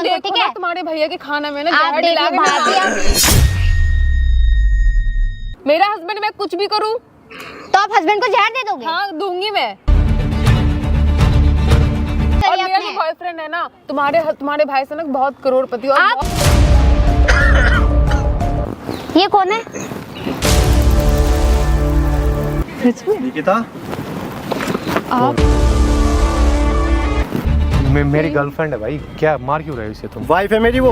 Husband को, ठीक है? तुम्हारे भैया के खाना में ना आप जहर देख मिला लो के भाभी, मेरा हस्बैंड, मैं कुछ भी करूँ तो आप हस्बैंड को जहर दे दोगे? हाँ दूंगी मैं। और मेरा जो बॉयफ्रेंड है ना, तुम्हारे भाई से ना बहुत करोड़पति। और आप ये कौन है? निकिता, आप मेरी गर्लफ्रेंड है भाई, क्या मार क्यों रहे हो इसे तुम? वाइफ है मेरी वो।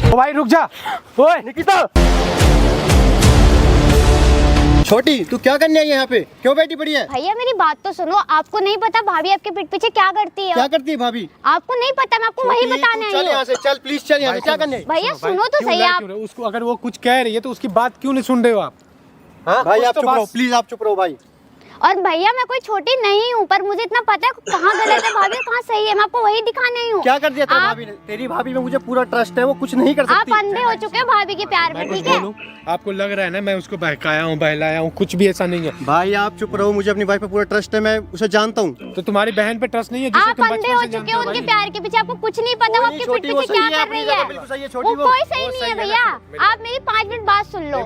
ओ भाई रुक जा। ओए निकिता, छोटी तू क्या करने आई है यहाँ पे? क्यों बैठी पड़ी है? भैया मेरी बात तो सुनो, आपको नहीं पता भाभी आपके पीठ पीछे क्या करती है? क्या करती है भाभी? आपको नहीं पता, मैं आपको वही बताने आई चल यहाँ हूँ। से, चल प्लीज चल यहाँ से। क्या करने? भैया सुनो तो सही आप। उसको अगर वो कुछ कह रही है तो उसकी बात क्यों नहीं सुन रहे हो आप? हाँ? भाई कुछ आप तो चुप रहो, बात- प्लीज आप चुप रहो भाई। और भैया मैं कोई छोटी नहीं हूँ, पर मुझे इतना पता है कहाँ गलत है भाभी कहाँ सही है, मैं आपको वही दिखाने आई हूँ। क्या कर दिया तेरी आप- भाभी ने? तेरी भाभी में मुझे पूरा ट्रस्ट है, वो कुछ नहीं कर आप सकती। अंधे हो चुके हो भाभी के प्यार में, मैं कुछ ठीक है? बोलूं? आपको लग रहा है ना मैं उसको बहकाया हूँ, बहलाया हूँ, कुछ भी ऐसा नहीं है। भाई आप चुप रहो, मुझे अपनी वाइफ पे पूरा ट्रस्ट है, मैं उसे जानता हूँ। तो तुम्हारी बहन पे ट्रस्ट नहीं है जिसे आप तुम अंधे बचपन हो से चुके जानते हो हो उनके भाई? प्यार के पीछे, आपको कुछ नहीं पता वो आपके पीठ पीछे क्या कर रही है। बिल्कुल सही है वो छोटी वो। कोई सही नहीं है भैया, आप मेरी 5 मिनट बात सुन लो।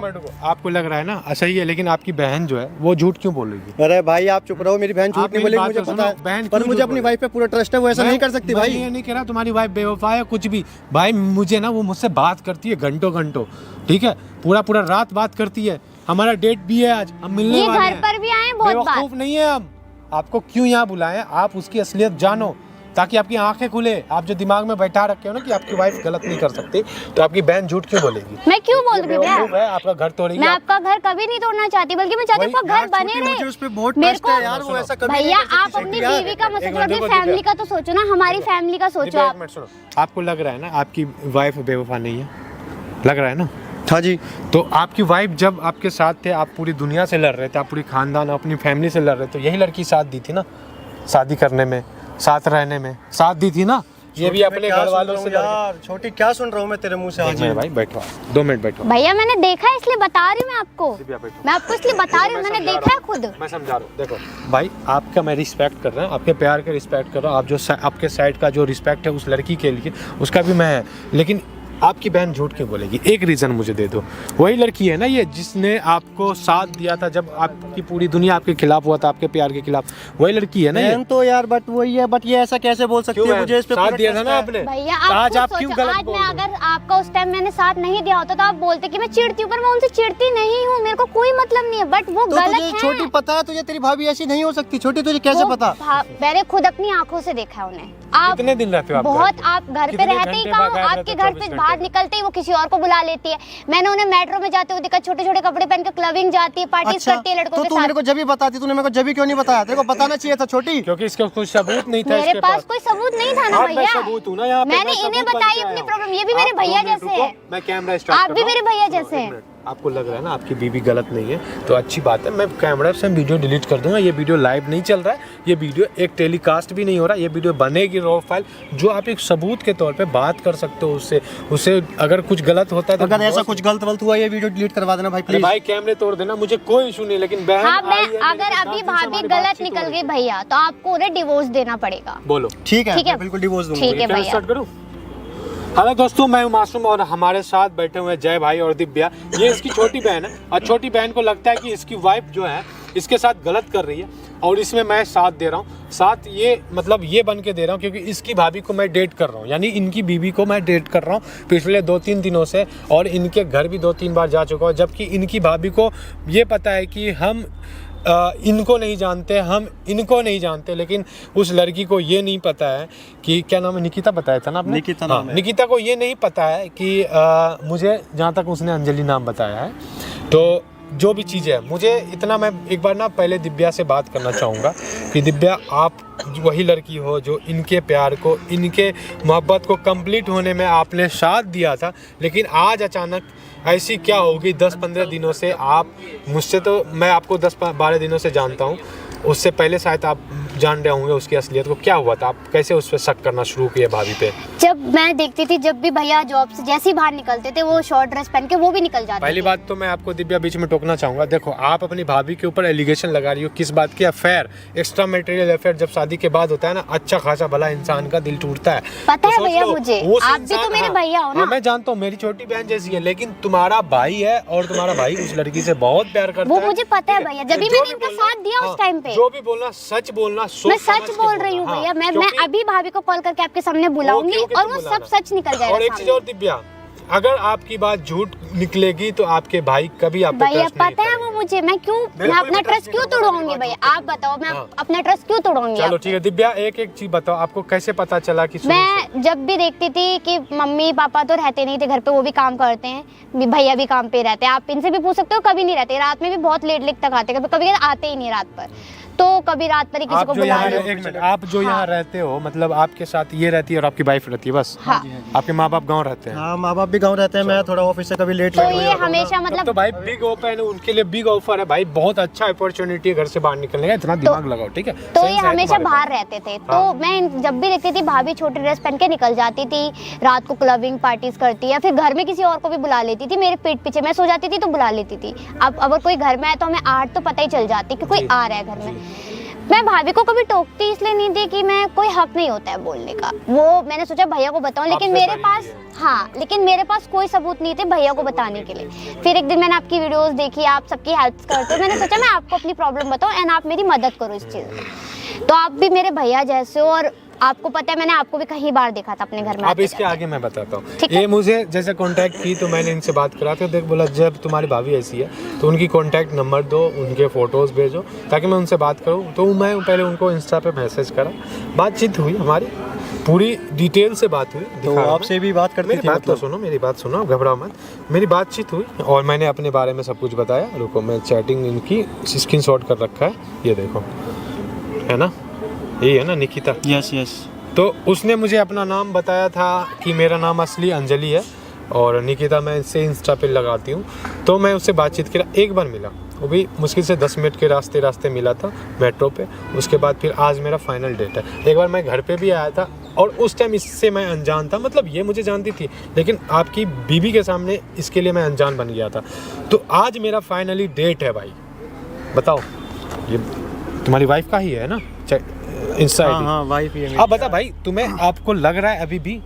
आपको लग रहा है ना सही है, लेकिन आपकी बहन जो है वो झूठ क्यों बोल रही है? अरे भाई आप चुप रहो, मेरी बहन झूठ आप नहीं मेरी बोलेगी, बात मुझे तो पता सुनो, बहन है। पर क्यों मुझे झूठ अपनी बोल वाइफ पे पूरा ट्रस्ट है, वो ऐसा नहीं कर सकती मैं भाई। ये नहीं कह रहा तुम्हारी वाइफ बेवफा है कुछ भी। भाई मुझे ना वो मुझसे बात करती है घंटों घंटों, ठीक है? पूरा रात बात करती है। हमारा डेट भी है आज, हम मिलने ये वाले घर हैं। पर भी आए बहुत बार। बेवकूफ नहीं है हम। आपको क्यों यहाँ बुलाए? आप उसकी असलियत जानो ताकि आपकी आंखें खुले। आप जो दिमाग में बैठा रखे हो ना कि आपकी वाइफ गलत नहीं कर सकती, तो आपकी बहन झूठ क्यों बोलेगी? मैं क्यों बोल रही बेवकूफ हूँ? है, आपका घर तोड़ेगी। मैं आपका घर कभी नहीं तोड़ना चाहती, बल्कि मैं चाहती हूँ वही- आपका घर बने मुझे रहे। उस पे बहुत मेरे ट्रस्ट है को यार, वो ऐसा कभी भैया नहीं कर आप सकती अपनी यार। बीवी का मत एक सोचो, मिनट अपनी देखो, फैमिली का तो सोचो ना, हमारी फैमिली का सोचो आप। एक मिनट सुनो, आपको लग रहा है ना आपकी वाइफ बेवफा नहीं है? लग रहा है ना? हाँ जी। तो आपकी वाइफ जब आपके साथ थे, आप पूरी दुनिया से लड़ रहे थे, आप पूरी खानदान अपनी फैमिली से लड़ रहे थे, तो यही लड़की साथ दी थी ना? शादी करने में, साथ रहने में साथ दी थी ना? ये भी अपने घर वालों से यार। छोटी क्या सुन रहा हूँ मैं तेरे मुंह से आज? भाई बैठो, 2 मिनट बैठो। भैया मैंने देखा है इसलिए बता रही हूँ मैं आपको। दिव्या, बैठो। मैं आपको इसलिए बता रही हूँ, मैंने देखा है खुद। मैं समझा रहा हूँ। देखो भाई, आपका मैं रिस्पेक्ट कर रहा हूँ, आपके प्यार का रिस्पेक्ट कर रहा हूँ। आप जो आपके साइड का जो रिस्पेक्ट है उस लड़की के लिए, उसका भी मैं है। लेकिन आपकी बहन झूठ क्यों बोलेगी? एक रीज़न मुझे दे दो। वही लड़की है ना ये जिसने आपको साथ दिया था जब आपकी पूरी दुनिया आपके खिलाफ हुआ था, आपके प्यार के खिलाफ? वही लड़की है ना ये? बहन तो यार बट वही है, बट ये ऐसा कैसे बोल सकती है? मुझे इस पे साथ पूरा दिया था trust ना है। आपने? भैया आज आप आप क्यों सोचो, गलत आज बोल मैं रहे हो? अगर आपका उस टाइम मैंने साथ नहीं दिया होता तो आप बोलते कि मैं चिढ़ती हूँ, पर मैं उनसे चिढ़ती नहीं हूँ, मेरे को कोई मतलब नहीं है, बट वो तो गलत तुझे है। छोटी पता है, तुझे तेरी भाभी ऐसी नहीं हो सकती। छोटी तुझे कैसे वो पता? मैंने खुद अपनी आंखों से देखा है उन्हें। आप कितने दिन रहते हो आप घर बहुत पे? आप घर पे कितने रहते ही घंटे कहाँ, बाहर रहते आपके हो? घर 24 से बाहर घंटे? निकलते ही वो किसी और को बुला लेती है। मैंने उन्हें मेट्रो में जाते हुए देखा, छोटे छोटे कपड़े पहन के क्लबिंग जाती है, पार्टीज करती है लड़कों तो के तू मेरे साथ। को जब भी बताती, तूने मेरे को जब भी क्यों नहीं बताया? तेरे को बताना चाहिए था छोटी। क्योंकि इसका कोई सबूत नहीं था मेरे इसके पास कोई सबूत नहीं था ना हाँ, मैं भैया। सबूत हूँ ना यहाँ पे, मैंने मैं इन्हें सबूत बन बताई के अपनी आया हूँ। प्रॉब्लम, ये भी मेरे आप भैया 2 मिनट जैसे रुको, है। मैं कैमरा स्टार्ट आप कर भी रहा हूँ। मेरे भैया जैसे एक हैं। मिनट, आपको लग रहा है ना आपकी बीवी गलत नहीं है तो अच्छी बात है, मैं कैमरा से वीडियो डिलीट कर दूंगा। ये वीडियो लाइव नहीं चल रहा है, ये वीडियो एक टेलीकास्ट भी नहीं हो रहा, ये वीडियो बनेगी रॉ फाइल जो आप एक सबूत के तौर पे बात कर सकते हो उससे अगर कुछ गलत होता है तो अगर ऐसा कुछ गलत वलत हुआ, ये वीडियो डिलीट करवा देना भाई अरे प्लीज। भाई कैमरे तोड़ देना, मुझे कोई इशू नहीं, लेकिन बहन हाँ, आई है, मैं अगर मेरे साथ अभी जिनसे भाभी हमारी गलत बातचीत निकल हो गई भैया तो आपको उन्हें डिवोर्स देना पड़ेगा। बोलो ठीक है, ठीक है। मैं बिल्कुल डिवोर्स दूंगा। ठीक है क्या भैया। स्टार्ट करूं? हेलो दोस्तों, मैं हूं मासूम और हमारे साथ बैठे हुए हैं जय भाई और दिव्या। ये इसकी छोटी बहन है और छोटी बहन को लगता है कि इसकी वाइफ जो है इसके साथ गलत कर रही है और इसमें मैं साथ दे रहा हूँ। साथ ये मतलब ये बन के दे रहा हूँ क्योंकि इसकी भाभी को मैं डेट कर रहा हूँ, यानी इनकी बीवी को मैं डेट कर रहा हूँ पिछले 2-3 दिनों से, और इनके घर भी 2-3 बार जा चुका हूँ। जबकि इनकी भाभी को ये पता है कि हम इनको नहीं जानते, हम इनको नहीं जानते, लेकिन उस लड़की को ये नहीं पता है कि क्या नाम है, निकिता बताया था ना आपने? निकिता नाम है। निकिता को ये नहीं पता है कि मुझे जहाँ तक उसने अंजलि नाम बताया है, तो जो भी चीज़ें है मुझे इतना, मैं एक बार ना पहले दिव्या से बात करना चाहूँगा कि दिव्या आप वही लड़की हो जो इनके प्यार को, इनके मोहब्बत को कंप्लीट होने में आपने साथ दिया था, लेकिन आज अचानक ऐसी क्या होगी? 10-15 दिनों से आप मुझसे, तो मैं आपको 10-12 दिनों से जानता हूँ, उससे पहले शायद आप जान रहे होंगे उसकी असलियत को। क्या हुआ था? आप कैसे उस पर शक करना शुरू किए भाभी पे? जब मैं देखती थी जब भी भैया जॉब से जैसे ही बाहर निकलते थे वो शॉर्ट ड्रेस पहन के वो भी निकल जाते पहली थे। बात तो मैं आपको दिव्या बीच में टोकना चाहूंगा। देखो आप अपनी भाभी के ऊपर एलिगेशन लगा रही हो, किस बात की? अफेयर, एक्स्ट्रा मटेरियल अफेयर जब शादी के बाद होता है ना, अच्छा खासा भला इंसान का दिल टूटता है। पता है सोच भैया लो, मुझे, उस आप भी इंसान- तो मेरे हाँ, भैया हो ना। हाँ, मैं जानता हूँ मेरी छोटी बहन जैसी है, लेकिन तुम्हारा भाई है और तुम्हारा भाई उस लड़की से बहुत प्यार करता वो है। मुझे पता है भैया, जब भी जो मैंने इनका बोलना- साथ दिया उस हाँ, टाइम पे। जो भी बोलना सच बोलना, सोच मैं समझ सच के बोल रही हूँ बोलना। भैया, हाँ, मैं क्योंकि- अभी भाभी को कॉल करके आपके सामने बुलाऊंगी क्योंकि और तुम वो बुलाना। सब सच निकल जाएगा और एक चीज सामने। और दिव्या, अगर आपकी बात झूठ निकलेगी तो आपके भाई कभी आप पे भैया ट्रस्ट नहीं पता है वो करेंगे। मुझे, मैं मेरे मैं कोई अपना भी ट्रस्ट trust क्यों नहीं करूंगा, तोड़ूंगी मेरी भैया? बात आप बताओ, मैं हाँ। अपना ट्रस्ट क्यों तोड़ूंगी? चलो आप? ठीक है दिव्या, एक एक चीज बताओ, आपको कैसे पता चला कि शुरू से? मैं जब भी देखती थी कि मम्मी पापा तो रहते नहीं थे घर पे, वो भी काम करते हैं, भैया भी काम पे रहते हैं, आप इनसे भी पूछ सकते हो, कभी नहीं रहते, रात में भी बहुत लेट लेट तक आते हैं, कभी आते ही नहीं रात पर, तो कभी रात पर ही किसी आप को जो बुला यहाँ लो। एक मिनट, आप जो यहाँ रहते हो, मतलब आपके साथ ये रहती है और आपकी वाइफ रहती है बस? हाँ। आपके माँ बाप गाँव रहते हैं? हाँ, माँ बाप भी गाँव रहते हैं, मैं थोड़ा ऑफिस से कभी लेट तो लेट हो ये जाता हूँ ना। हमेशा तब मतलब तो भाई बिग ओपन है, उनके लिए बिग ऑफर है भाई, बहुत अच्छा अपॉर्चुनिटी है घर से बाहर निकलने का, इतना दिमाग लगाओ ठीक है। तो सेंस ये है हमेशा तुम्हारे बाहर पास। रहते थे, तो हाँ। मैं जब भी देखती थी भाभी छोटी ड्रेस पहन के निकल जाती थी, रात को क्लबिंग पार्टीज करती है, फिर घर में किसी और को भी बुला लेती थी, मेरे पीठ पीछे मैं सो जाती थी तो बुला लेती थी। अब अगर कोई घर में आए तो हमें आहट तो पता ही चल जाती कि कोई आ रहा है घर में। मैं भाभी को कभी टोकती इसलिए नहीं थी कि मैं कोई हक नहीं होता है बोलने का, वो मैंने सोचा भैया को बताऊं, लेकिन आपसे मेरे सही पास है। हाँ, लेकिन मेरे पास कोई सबूत नहीं थे भैया को बताने के लिए। फिर एक दिन मैंने आपकी वीडियोस देखी, आप सबकी हेल्प करते हो, मैंने सोचा मैं आपको अपनी प्रॉब्लम बताऊं एंड आप मेरी मदद करो इस चीज़ में। तो आप भी मेरे भैया जैसे हो, और आपको पता है मैंने आपको भी कहीं बार देखा था अपने घर में। अब आते इसके जाते। आगे मैं बताता हूँ। ठीक है। ये मुझे जैसे कांटेक्ट की तो मैंने इनसे बात करा तो देख बोला जब तुम्हारी भाभी ऐसी है तो उनकी कांटेक्ट नंबर दो, उनके फोटोज भेजो ताकि मैं उनसे बात करूँ। तो मैं पहले उनको इंस्टा पे मैसेज करा, बातचीत हुई, हमारी पूरी डिटेल से बात हुई। तो दिखा रहा हूँ आपसे भी बात करती मेरी थी बात तो मतलब? सुनो, मेरी बात सुनो, घबराओ मत। मेरी बातचीत हुई और मैंने अपने बारे में सब कुछ बताया। रुको, मैं चैटिंग इनकी स्क्रीनशॉट कर रखा है, ये देखो, है ना, ये है ना निकिता। Yes yes. तो उसने मुझे अपना नाम बताया था कि मेरा नाम असली अंजलि है और निकिता मैं इससे इंस्टा पे लगाती हूँ। तो मैं उससे बातचीत किया, एक बार मिला, वो भी मुश्किल से 10 मिनट के रास्ते मिला था मेट्रो पे। उसके बाद फिर आज मेरा फाइनल डेट है। एक बार मैं घर पे भी आया था और उस टाइम इससे मैं अनजान था, मतलब ये मुझे जानती थी लेकिन आपकी बीबी के सामने इसके लिए मैं अनजान बन गया था। तो आज मेरा फाइनली डेट है भाई। बताओ, ये तुम्हारी वाइफ का ही है ना इंस्टा हाँ आईडी? हाँ, वाइफ ही है मेरी। अब बता भाई, तुम्हें आपको लग रहा है अभी भी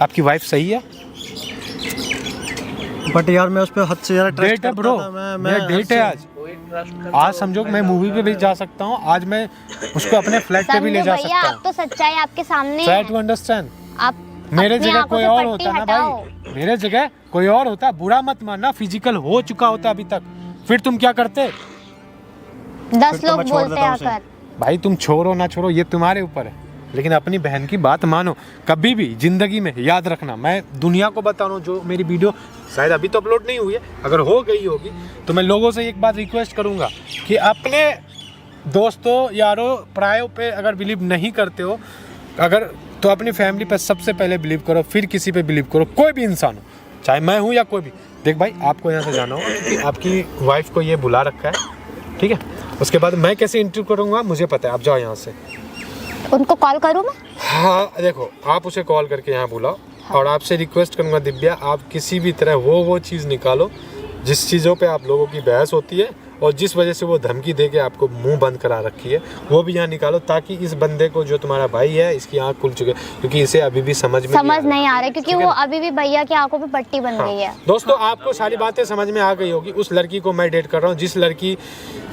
आपकी वाइफ सही है? बट यार मैं उस पर हद से ज्यादा ट्रस्ट डेट है करता ब्रो, था। मैं मेरा डेट है आज समझो मैं मूवी पे भी जा सकता हूँ, आज मैं उसको अपने फ्लैट पे भी ले समझो जा भैया, सकता आप हूँ। तो सच्चाई आपके सामने ट्राई है। To understand. आप मेरे अपनी जगह आंखों कोई से और पट्टी होता ना हटाओ। भाई, मेरे जगह कोई और होता, बुरा मत मानना, फिजिकल हो चुका होता अभी तक, फिर तुम क्या करते? 10 तो लोग मैं छोड़ बोलते देता हैं हूँ उसे। आकर। भाई तुम छोड़ो ना छोड़ो ये तुम्हारे ऊपर है, लेकिन अपनी बहन की बात मानो कभी भी जिंदगी में। याद रखना, मैं दुनिया को बता रहा हूँ, जो मेरी वीडियो शायद अभी तो अपलोड नहीं हुई है, अगर हो गई होगी तो मैं लोगों से एक बात रिक्वेस्ट करूँगा कि अपने दोस्तों यारों परायों पे अगर बिलीव नहीं करते हो अगर, तो अपनी फैमिली पे सबसे पहले बिलीव करो, फिर किसी पे बिलीव करो, कोई भी इंसान हो, चाहे मैं हूँ या कोई भी। देख भाई, आपको यहाँ से जाना होगा क्योंकि आपकी वाइफ को ये बुला रखा है, ठीक है? उसके बाद मैं कैसे इंटरव्यू करूँगा मुझे पता है, आप जाओ यहाँ से। उनको कॉल करूँ मैं? हाँ देखो, आप उसे कॉल करके यहाँ बुलाओ। और आपसे रिक्वेस्ट करूँगा दिव्या, आप किसी भी तरह वो चीज़ निकालो जिस चीज़ों पे आप लोगों की बहस होती है और जिस वजह से वो धमकी दे के आपको मुंह बंद करा रखी है, वो भी यहाँ निकालो ताकि इस बंदे को, जो तुम्हारा भाई है, इसकी आँख खुल चुके, क्योंकि इसे अभी भी समझ नहीं आ रहा है क्योंकि वो अभी भी भैया की आंखों पे पट्टी बन गई है। दोस्तों, आपको सारी बातें समझ में आ गई होगी। उस लड़की को मैं डेट कर रहा हूँ,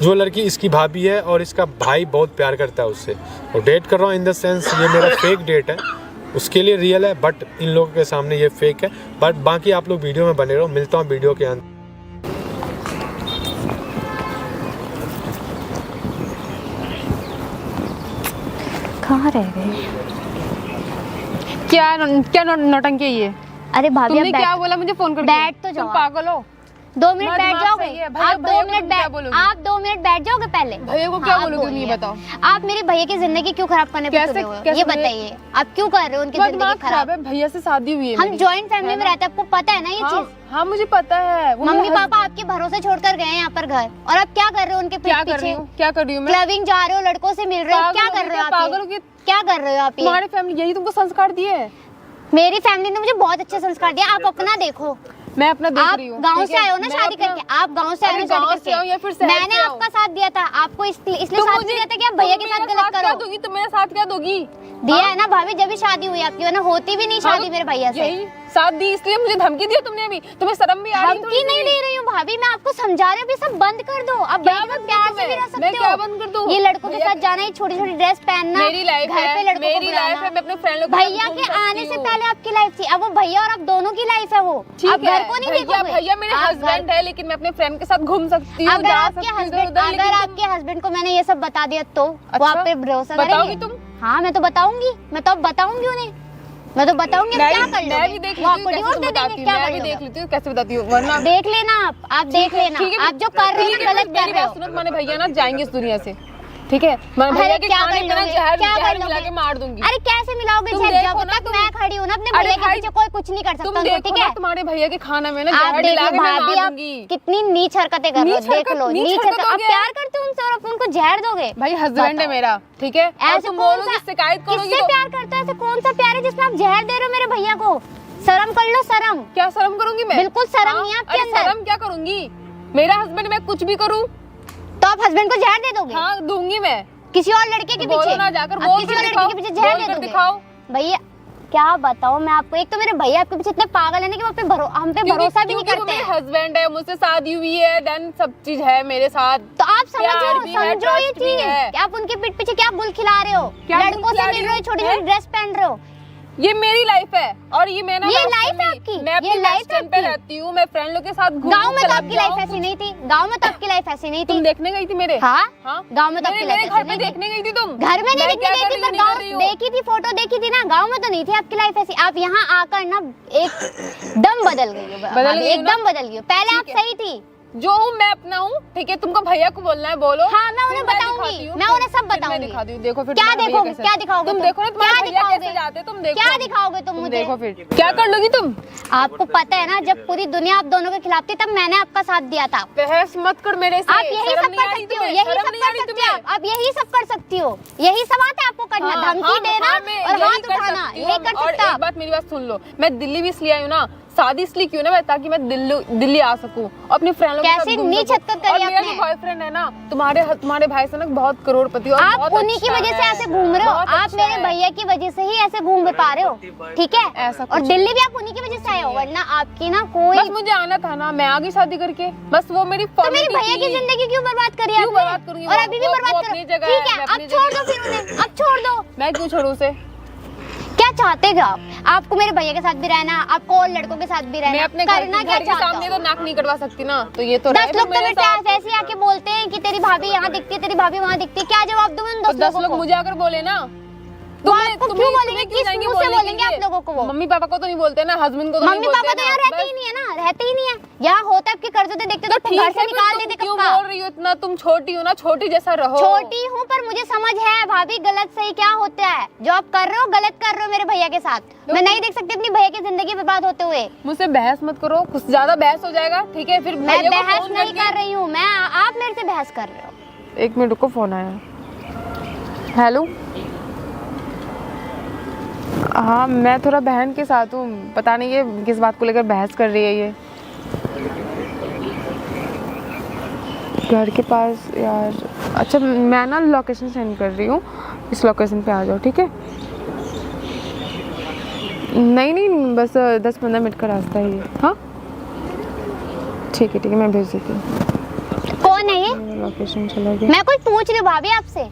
जो लड़की इसकी भाभी है और इसका भाई बहुत प्यार करता है उससे, और डेट कर रहा हूँ इन द सेंस ये मेरा फेक डेट है, उसके लिए रियल है बट इन लोगों के सामने ये फेक है। बट बाकी आप लोग वीडियो में बने रहो, मिलता हूँ वीडियो के अंत। कहाँ रह गए? क्या नौटंकी है ये? अरे भाभी तुमने अब क्या बोला मुझे फोन करके? बैठ तो जाओ। तुम पागल हो? 2 मिनट मत बैठ मार, जाओगे? सही है। भैया- आप 2 भैया को मिनट तुम क्या बैठ, बोलोगी? आप 2 मिनट बैठ जाओगे पहले? भैया को क्या आप बोलोगी तुम ये बोलिए। बताओ। आप मेरी भैया की जिंदगी क्यों खराब करने पे कैसे- तुले हुए हो? कैसे ये भैया- बताइए, आप क्यों कर रहे हो उनकी तुम्हारा जिंदगी दिमाग खराब? खराब है, भैया से शादी हुई है हम मेरी। जॉइंट फैमिली में रहते हैं, आपको पता है ना ये हाँ, चीज। हाँ मुझे पता है। वो मम्मी मेरे पापा आपके भरोसे छोड़कर गए हैं यहाँ पर घर, और आप क्या कर रहे हो उनके पीठ क्या कर रही पीछे? हूँ? क्या कर रही हूँ मैं? क्लबिंग जा रहे हो, लड़कों से मिल रहे हो, पागल क्या हो कर गई रहे हो क्या? आप? पागल हो ये? गई? क्या कर रहे हो आप? ये तुम्हारी फैमिली यही तुमको संस्कार दिए है? मेरी फैमिली ने मुझे बहुत अच्छे संस्कार दिया, आप अपना देखो। मैं अपना देख आप रही हूँ। गांव ठीक से है? आए हो ना मैं शादी अपना- करके, आप गांव से आए हो अरे ना शादी गांव से आओ या फिर करके। शहर मैंने से आओ। आपका साथ दिया था, आपको इसलिए साथ नहीं दिया था कि आप भैया के साथ गलत क्या करो। दोगी तुम, मेरा साथ क्या दोगी? दिया है ना भाभी, जब भी शादी हुई आपकी, वरना होती भी नहीं शादी मेरे भैया से। यही साथ दी, इसलिए मुझे धमकी दी तुमने अभी। तुम्हें शर्म भी आ रही है? धमकी नहीं दे रही हूँ भाभी, मैं आपको समझा रही हूँ, ये सब बंद कर दो। अब क्या भैया के साथ बंद प्यार करूं से भी मैं? रह सकते मैं हो। क्या बंद कर दूं? ये लड़कों के भैया साथ जाना, ये छोटी छोटी ड्रेस पहनना, मेरी लाइफ घर पे है, लड़कों को मेरी बुलाना। लाइफ है, मैं अपने फ्रेंड लोग के भैया साथ घूम के सकती आने से हूँ। पहले आपकी लाइफ थी, अब वो भैया और आप दोनों की लाइफ है वो। ठीक आप है, घर को नहीं भैया देखोगे। भैया मेरे आप हस्बैंड घर- है, लेकिन मैं अपने फ्रेंड के साथ घूम सकती हूँ, अगर जा आपके सकती हूँ हस्बैंड इधर-उधर, अगर लेकिन आपके हस्बैंड को मैंने ये सब बता दिया तो वो अच्छा, आप पे भरोसा बताओगी करेंगे? तुम? हाँ मैं तो बताऊंगी, मैं तो अब बताऊंगी उन्हें, मैं तो बताऊंगी। अब क्या कर मैं भी देख लोगे? वो लेती आपको हूँ डिवोर्स कैसे दे देंगे, बताती हूँ, क्या मैं कर भी लोगे? देख लेती हूँ कैसे बताती हूँ, वरना देख लेना आप देख लेना। ठीक है, आप जो कर रहे हो ठीक ना है, गलत मेरी कर रहे बात हो। सुनो, तुम्हारे भैया ना जाएंगे इस दुनिया से, ठीक है? मैं अरे भैया के क्या खाने कर पे ना लोगे? जहर क्या कर जहर मिला लोगे? के मार दूंगी। अरे कैसे मिलाओगे तुम जहर? देखो जब ना तक तुम। मैं खड़ी हूँ ना अपने अरे भैया के भाई, पीछे कोई कुछ नहीं कर सकता तुम उनको, देखो ठीक ना है? तुम्हारे भैया के खाना में ना आप जहर देख मिला लो के मैं भाभी, मार आप दूंगी। कितनी नीच हरकतें कर रहे हो, नीच देख लो नीच नीच हरकत हरकत। हो आप गया? प्यार करते हो उनसे और आप उनको जहर दोगे? भाई हस्बैंड है मेरा, ठीक है? और ऐसे तुम कौन बोलोगी सा शिकायत करोगी किससे तो प्यार करते हो? ऐसे कौन सा प्यार है जिसमें आप जहर दे रहे हो मेरे भैया को? शर्म कर लो, शर्म। क्या शर्म करूंगी मैं? बिल्कुल शर्म हाँ? नहीं है आपके अरे अंदर। शर्म क्या करूंगी? मेरा हस्बैंड, मैं कुछ भी करूँ तो आप हस्बैंड को जहर दे दोगे हाँ दूंगी मैं। किसी और लड़के के तो बोलो पीछे? ना, जाकर आप बोल किसी कर और दिखाओ, लड़के के पीछे जहर बोल दे कर दोगे? दिखाओ। भैया क्या बताओ मैं आपको, एक तो मेरे भैया आपके पीछे इतने पागल है ना कि वो हम पे भरोसा भी नहीं करते हैं। हस्बैंड है, मुझसे शादी हुई है, देन सब चीज है मेरे साथ। तो आप प्यार समझो भी है, समझो ये trust भी चीज है। कि आप उनके पीठ पीछे क्या बुल खिला रहे हो, क्या बुल लड़कों खिला से रही मिल रहे हो, हूँ? छोटी हैं? छोटी ड्रेस पहन रहे हो। ये मेरी लाइफ है और ये मैं ना ये वेस्टर्न life है में- आपकी, मैं अपनी ये life वेस्टर्न पे आपकी। रहती हूँ, मैं फ्रेंड लोग के साथ घूमूं, गांव में तो क्लब आपकी लाइफ जाऊं, ऐसी नहीं थी, गांव में तो आपकी लाइफ ऐसी नहीं तुम थी। देखने गई थी मेरे? हाँ हाँ? गांव में तो आपकी मेरे लाइफ घर ऐसी पे नहीं थी। देखने गई थी तुम? घर में नहीं मैं क्या देखने कर गई थी, रही पर हूँ, नहीं कर रही गांव हूँ। देखी थी, फोटो देखी थी ना, गांव में तो नहीं थी आपकी लाइफ ऐसी। आप यहाँ आकर ना एकदम बदल गई हो, बदल गई हूँ ना? एकदम बदल गई हो। पहले आप ठीक है। सही थी। जो हूँ मैं अपना हूँ, ठीक है? तुमको भैया को बोलना है बोलो। हाँ, मैं उन्हें फिर बताऊंगी, दिखाती हूँ, मैं उन्हें सब फिर मैं बताऊंगी। दिखाती हूँ, देखो फिर क्या तुम्हारा भैया देखोगे, कैसे- क्या दिखाओगे? तुम देखो ना तुम्हारे क्या भैया कैसे दिखाओगे? जाते हैं, तुम देखो। क्या दिखाओगे तुम मुझे? देखो फिर क्या कर लोगी तुम? आपको पता है ना, जब पूरी दुनिया आप दोनों के खिलाफ थी तब मैंने आपका साथ दिया था। बहस मत कर मेरे से। आप यही शर्म सब नहीं कर आ रही सकती हो, तुम्हें? यही शर्म सब नहीं आ कर रही सकती तुम्हें? हो आप यही सब कर सकती हो, यही सब आता है आपको करना, हाँ, धमकी हाँ, देना हाँ, मैं और यही हाथ कर उठाना, सकती यही हूँ। कर और सकता एक बात मेरी बात सुन लो, मैं दिल्ली भी इसलिए आई हूँ ना, शादी इसलिए क्यों ना, ताकि मैं दिल्ली आ सकूँ अपनी फ्रेंड लोगों के साथ कैसे घूम नीच सकूं। हरकत करी और मेरा आपने? जो बॉयफ्रेंड है ना, तुम्हारे भाई से ना बहुत करोड़पति और आप बहुत उन्हीं की अच्छा वजह से है। ऐसे घूम रहे हो, बहुत आप अच्छा मेरे है। भैया की वजह से ही ऐसे घूम पा रहे हो, ठीक है? ऐसा और कुछ दिल्ली भी आप उन्हीं की वजह से आए हो, वरना आपकी ना कोई। बस मुझे आना था ना, मैं आ गई शादी करके, बस वो मेरी तो मेरे formality भैया की थी। जिंदगी क्यों बर्बाद करी क्यों आपने? बर्बाद करूंगी? और वो- अभी भी वो बर्बाद अपनी करो, जगह ठीक है, है? मैं अब अपनी छोड़ जगह- दो फिर उन्हें, अब छोड़ दो। मैं क्यों छोड़ू उसे? क्या चाहते हो आप? आपको मेरे भैया के साथ भी रहना, आपको और लड़कों के साथ भी मैं रहना, अपने करना क्या घर के चाहते सामने हो? तो नाक नहीं कटवा सकती ना, तो ये तो 10 लोग तो मेरे बेटा साथ। ऐसे आके बोलते हैं कि तेरी भाभी यहाँ दिखती है, तेरी भाभी वहाँ दिखती है, क्या जवाब दूं उन तो 10 10 लोगों लोग को? मुझे आकर बोले ना, तो आपको क्यों बोलेंगे? किस जाएंगे मुंह से बोलने बोलेंगे के आप लिए? लोगों को वो? मम्मी पापा को तो नहीं बोलते ना, हस्बैंड को तो मम्मी नहीं बोलते पापा तो ना, यहाँ रहते बस। ही नहीं है ना, रहते ही नहीं है। यहाँ होता है आपके कर्ज होते देखते तो तो ठीक घर है, से फिर निकाल तुम देते क्यों कब का। बोल रही हो इतना? तुम छोटी हो ना, छोटी जैसा रहो। छोटी हूँ पर मुझे समझ है भाभी, गलत सही क्या होता है। जो आप कर रहे हो गलत कर रहे हो मेरे भैया के साथ। मैं नहीं देख सकती अपनी भैया की जिंदगी बर्बाद होते हुए। मुझसे बहस मत करो, कुछ ज्यादा बहस हो जाएगा, ठीक है? फिर मैं भैया को बहस फोन नहीं करके- कर रही हूँ, मैं आप मेरे से बहस कर रहे हो। 1 मिनट रुको, फोन आया। हेलो, हाँ मैं थोड़ा बहन के साथ हूँ, पता नहीं ये किस बात को लेकर बहस कर रही है ये। घर के पास यार, अच्छा मैं ना लोकेशन सेंड कर रही हूँ, इस लोकेशन पे आ जाओ, ठीक है? नहीं बस 10-15 मिनट का रास्ता ही है। हाँ ठीक है मैं भेज देती हूँ। कौन है ये? लोकेशन चला गया। मैं कुछ पूछ रही हूँ भाभी आपसे।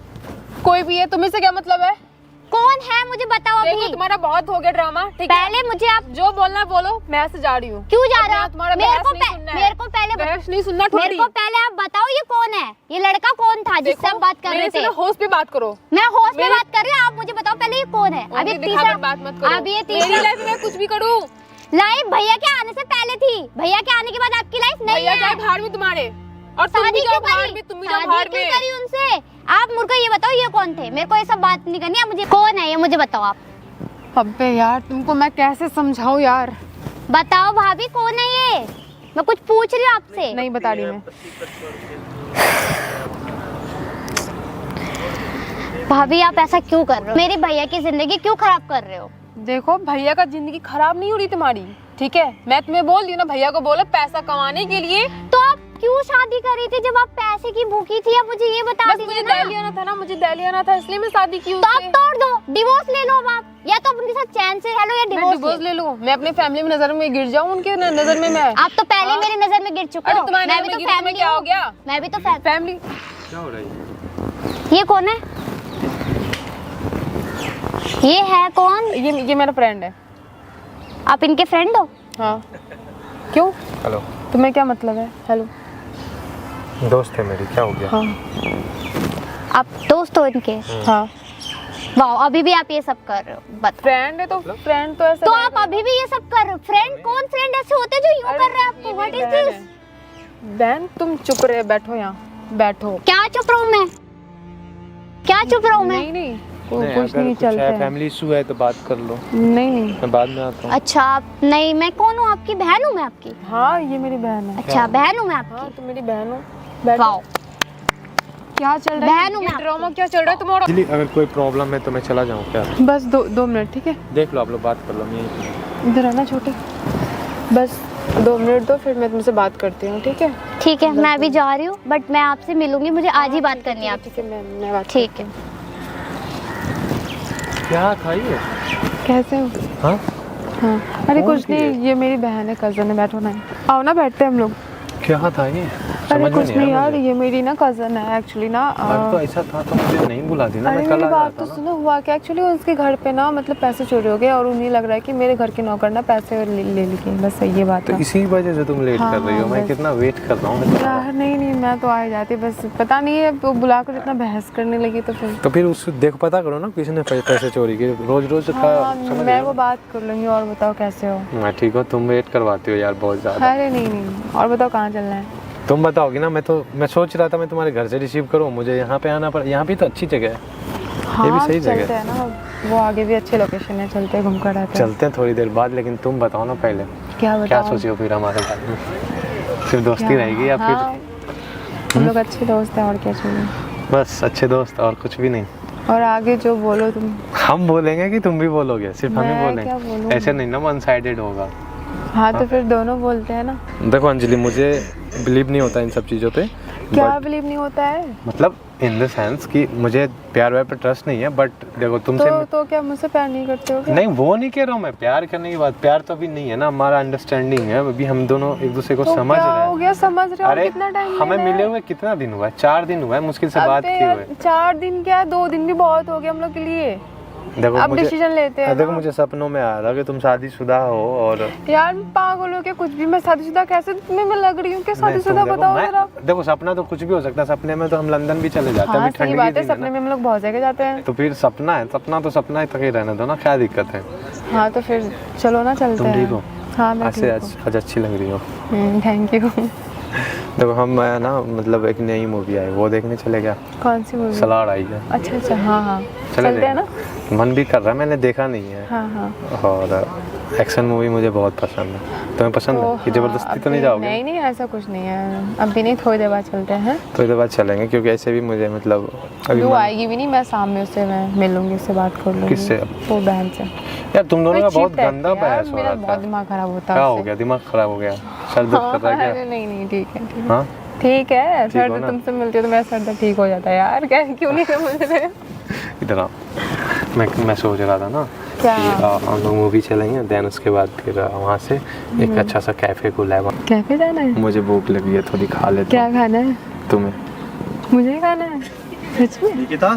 कोई भी है, तुम्हें से क्या मतलब है? कौन है मुझे बताओ देखो अभी। तुम्हारा बहुत हो गया ड्रामा, ठीक है? पहले मुझे आप जो बोलना है बोलो, मैं ऐसे जा रही हूँ। क्यों जा अब रहे यहाँ हो? तुम्हारा मेरे बहस को नहीं सुनना है। मेरे को पहले बहस नहीं सुनना मेरे थोड़ी। को पहले आप बताओ ये कौन है? ये लड़का कौन था जिससे देखो, आप बात कर रहे मेरे से थे? ना होश पे बात करो। मैं होश में मेरे- बात कर रही हूँ, आप मुझे बताओ पहले ये कौन है? अब ये उंगली दिखाकर तीसरा बात मत करो। अब ये मेरी तीसरा लाइफ में कुछ भी करूँ, लाइफ भैया के आने से पहले थी, भैया के आने के बाद आपकी लाइफ नहीं भैया जाए है। भाड़ में तुम्हारे, और तुम भी शादी जाओ क्यों भाड़ करी? में, तुम भी जाओ शादी भाड़ क्यों में। करी उनसे? आप मुझको ये बताओ ये कौन थे? मेरे को ये सब बात नहीं करनी है, मुझे कौन है ये मुझे बताओ आप। अबे यार तुमको मैं कैसे समझाऊं यार? बताओ भाभी कौन है ये? मैं कुछ पूछ रही हूँ आपसे। नहीं बता रही मैं। भाभी आप ऐसा क्यों कर रहे हो? मेरे भैया की जिंदगी क्यों खराब कर रहे हो? देखो भैया का जिंदगी खराब नहीं हो रही तुम्हारी, ठीक है? मैं तुम्हें बोल दी ना, भैया को बोलो पैसा कमाने के लिए। तो आप क्यों शादी कर रही थी जब आप पैसे की भूखी थी? अब मुझे ये बता बस दीजिए मुझे ना। दे लिया था ना, मुझे दे लिया था, इसलिए मैं शादी की तो आप उससे। तोड़ दो, डिवोर्स ले लो अब आप, या तो उनके साथ चैन से रह लो या मैं डिवोर्स डिवोर्स ले लूं? मैं अपनी फैमिली में नजर में गिर जाऊं, उनके नजर में मैं? आप तो पहले मेरी नजर में गिर चुके अरे हो। तुम्हारे मैं नजर भी में तो गिरी तो मैं फैमिली क्या हो गया? मैं भी तो फैमिली। क्या हो रहा है? ये कौन है? ये है कौन? ये मेरा फ्रेंड है। आप इनके फ्रेंड हो? हाँ। क्यों? हेलो, तुम्हें क्या मतलब है? हेलो। दोस्त है मेरी, क्या हो गया? हाँ आप दोस्त हो इनके? हाँ। वाह, अभी भी आप ये सब कर रहे हो? बता। फ्रेंड है तो फ्रेंड तो ऐसा तो नहीं आप है। अभी भी ये सब कर रहे हो? फ्रेंड कौन फ्रेंड ऐसे होते हैं जो यूं अरे कर रहे हैं आपको? ये व्हाट मेरी इज बहन दिस? है। बहन तुम चुप रहे, बैठो यहाँ, बैठो। क्या चुप रहूं मैं? क्या चुप रहूं मैं? नहीं कुछ नहीं चलता है। फैमिली इशू है तो बात कर लो, नहीं मैं बाद में आता हूँ। अच्छा, आप नहीं, मैं कौन हूँ? आपकी बहन हूँ मैं आपकी? हाँ ये मेरी बहन है। अच्छा, बहन हूँ मैं हाँ आपकी? तुम मेरी बहन हो। बैठो। वाओ, क्या चल रहा है? बहन हूँ ये मैं ड्रामा क्या चल रहा है तुम्हारा? जी, अगर कोई प्रॉब्लम है तो मैं चला जाऊँ क्या? बस दो मिनट, ठीक है? देख लो, आप लोग बात कर लो, मैं यहीं। इधर आना छोटे, बस 2 मिनट दो, फिर मैं तुमसे बात करती हूँ, ठीक है? ठीक है, मैं भी जा रही हूँ, बट मैं आपसे मिलूंगी, मुझे आज ही बात करनी है आपसे। ठीक है, मैं बात ठीक करती है। क्या था ये? हूँ। कैसे हो? हाँ, हाँ। अरे कौन कुछ की नहीं, है? ये मेरी बहन है, कज़न है, बैठो ना। आओ ना, बैठते हैं हम लोग। क्या था ये? अरे समझ में कुछ नहीं आया यार, मुझे। ये मेरी ना कज़न है एक्चुअली ना। अगर तो ऐसा था तो मुझे नहीं बुला दी ना, अरे मैं कल मेरी आ बात जाता तो ना। सुनो, हुआ क्या एक्चुअली उसके घर पे ना मतलब पैसे चोरी हो गए और उन्हें लग रहा है कि मेरे घर के नौकर ना पैसे ले लेके, बस ये बात तो है। इसी वजह से तुम लेट हाँ, कर रही हो, हाँ, मैं बस। कितना वेट कर रहा हूँ। यार नहीं मैं तो आ ही जाती, बस पता नहीं है वो बुलाकर इतना बहस करने लगी तो फिर। तो फिर उसको देखो, पता करो ना किसी ने पैसे चोरी किए, रोज रोज का हाँ, समझ मैं रहे वो हो? बात कर लूँगी। और बताओ कैसे हो? मैं ठीक हो, तुम वेट करवाती हो यार बहुत ज़्यादा। अरे नहीं, और बताओ कहाँ चलना है? तुम बताओगी ना, मैं सोच रहा था मैं तुम्हारे घर से रिसीव करूँ, मुझे यहाँ पे आना पड़ा। यहाँ भी तो अच्छी जगह है, ये भी सही जगह चलते है। हैं ना, वो आगे भी अच्छे लोकेशन है, चलते हैं, घूम कर आते हैं। चलते हैं थोड़ी देर बाद, लेकिन तुम बताओ ना पहले, क्या क्या बताओ? सोची हो फिर हमारे बारे में? सिर्फ दोस्ती रहेगी या हाँ, फिर हम लोग अच्छे दोस्त हैं, और क्या चाहिए? बस अच्छे दोस्त और कुछ भी नहीं? और आगे जो बोलो तुम। हम बोलेंगे कि तुम भी बोलोगे? सिर्फ हम ही मैं क्या बोलेंगे? बोलूँगी? ऐसे नहीं ना, वन साइडेड होगा। हाँ तो फिर दोनों बोलते हैं ना। देखो अंजलि, मुझे बिलीव नहीं होता इन सब चीज़ों पे। क्या but बिलीव नहीं होता है? मतलब इन द सेंस कि मुझे प्यार व्यार पे ट्रस्ट नहीं है, बट देखो तुमसे तो क्या मुझसे प्यार नहीं करते हो क्या? नहीं, वो नहीं कह रहा हूँ मैं। प्यार करने की बात, प्यार तो अभी नहीं है ना, हमारा अंडरस्टैंडिंग है अभी, हम दोनों एक दूसरे को तो समझ क्या रहे हो हैं। गया, समझ रहे हो? अरे कितना टाइम हमें मिले हुए कितना दिन हुआ है? 4 दिन हुआ है मुश्किल से बात किए हुए। 4 दिन क्या, 2 दिन भी बहुत हो गए हम लोग के लिए। देखो अब मुझे डिसीजन लेते हैं देखो ना। मुझे सपनों में आया था कि तुम शादीशुदा हो। और यार पागल हो क्या? कुछ भी, मैं शादीशुदा कैसे तुम्हें मैं लग रही हूँ कि शादीशुदा? देखो, बताओ जरा। देखो सपना तो कुछ भी हो सकता है। सपने में तो हम लंदन भी चले जाते हैं, हाँ अभी ठंड सही की बात है, दिन है सपने ना। में हम लोग बहुत जगह जाते हैं। तो फिर सपना है, सपना तो सपना ही तक ही रहने दो ना, क्या दिक्कत है? हाँ तो फिर चलो ना, चलते तुम हैं। ठीक हो? हाँ मैं आज ठीक हूँ। आज अच्छी लग रही हो। Thank you. देखो हम ना मतलब एक नई मूवी आई, वो देखने चले गया। कौन सी मूवी? सलार आई है, अच्छा हाँ चले चलते हैं ना। मन भी कर रहा है, मैंने देखा नहीं है। हाँ और एक्शन मूवी मुझे बहुत पसंद है। तुम्हें पसंद है कि जबरदस्ती तो नहीं जाओगे? नहीं ऐसा कुछ नहीं है, अभी नहीं, थोड़ी देर बाद चलते हैं। तो इधर बाद चलेंगे, क्योंकि ऐसे भी मुझे मतलब अभी वो आएगी भी नहीं, मैं सामने उससे मैं मिलूंगी, उससे बात कर लूंगी। किससे? वो बहन से। यार तुम दोनों का कोई बहुत cheap type गंदा की यार, बहस हो मेरा रहा बहुत था। दिमाग खराब होता है क्या हो उससे। गया? दिमाग खराब हो गया? सर दर्द कर रहा है अरे क्या? नहीं ठीक है हाँ ठीक है। ठीक हो सर ना? तुमसे मिलती हो तो मेरा सर दर्द ठीक हो जाता है यार, क्या क्यों नहीं समझ रहे? इधर आओ। मैं सोच रहा था ना क्या? कि हम लोग मूवी चलेंगे, देन उसके बाद फिर वहाँ से एक अच्छा सा कैफे खुला है वहाँ। कैफे जाना है? मुझे भूख लगी है, थोड़ी खा लेते क्या हैं। खाना है? तुम्हें? मुझे खाना है सच में? निकिता,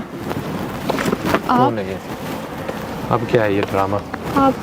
आप नहीं है। अब क्या है ये ड्रामा? आप